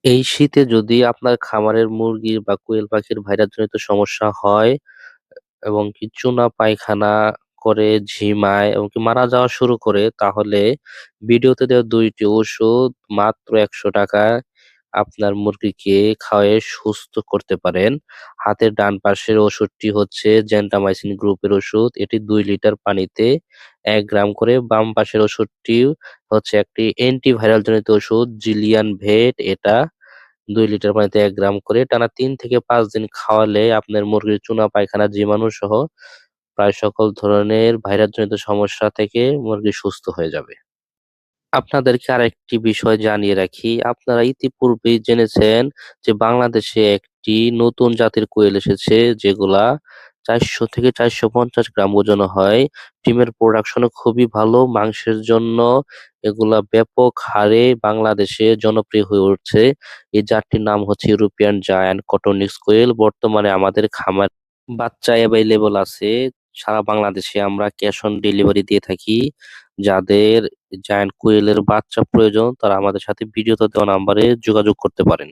এই শীতে যদি আপনার খামারের মুরগির বা কোয়েল পাখির ভাইরাসজনিত সমস্যা হয় এবং কি চুনা পায়খানা করে, ঝিমায় এবং কি মারা যাওয়া শুরু করে, তাহলে ভিডিওতে দেওয়া ২ টি ওষুধ মাত্র ৳১০০ আপনার মুরগিকে খাওয়ায়ে সুস্থ করতে পারেন। হাতের ডান পাশের ওষুধটি হচ্ছে জেন্টামাইসিন গ্রুপের ওষুধ। এটি ২ লিটার পানিতে ১ গ্রাম করে। বাম পাশের ওষুধটি হচ্ছে একটি অ্যান্টিভাইরাল জনিত ওষুধ জিলিয়ান ভেট। এটা ২ লিটার পানিতে ১ গ্রাম করে টানা ৩ থেকে ৫ দিন খাওয়ালে আপনার মুরগির চুনা পায়খানা জীবাণু সহ প্রায় সকল ধরনের ভাইরাসজনিত সমস্যা থেকে মুরগি সুস্থ হয়ে যাবে। আপনাদেরকে আরেকটি বিষয় জানিয়ে রাখি, আপনারা ইতিপূর্বেই জেনেছেন যে বাংলাদেশে একটি নতুন জাতের কোয়েল এসেছে যেগুলা ৪০০ থেকে ৪৫০ গ্রাম ওজন হয়। ডিমের প্রোডাকশনও খুবই ভালো। মাংসের জন্য এগুলা ব্যাপক হারে বাংলাদেশে জনপ্রিয় হয়ে উঠছে। এই জাতটির নাম হচ্ছে ইউরোপিয়ান জায়ান্ট কটনিক্স কোয়েল। বর্তমানে আমাদের খামার বাচ্চা এভেইলেবল আছে। সারা বাংলাদেশে আমরা ক্যাশ অন ডেলিভারি দিয়ে থাকি। যাদের জায়ান্ট কোয়েলের বাচ্চা প্রয়োজন তারা আমাদের সাথে ভিডিওতে দেওয়া নাম্বারে যোগাযোগ করতে পারেন।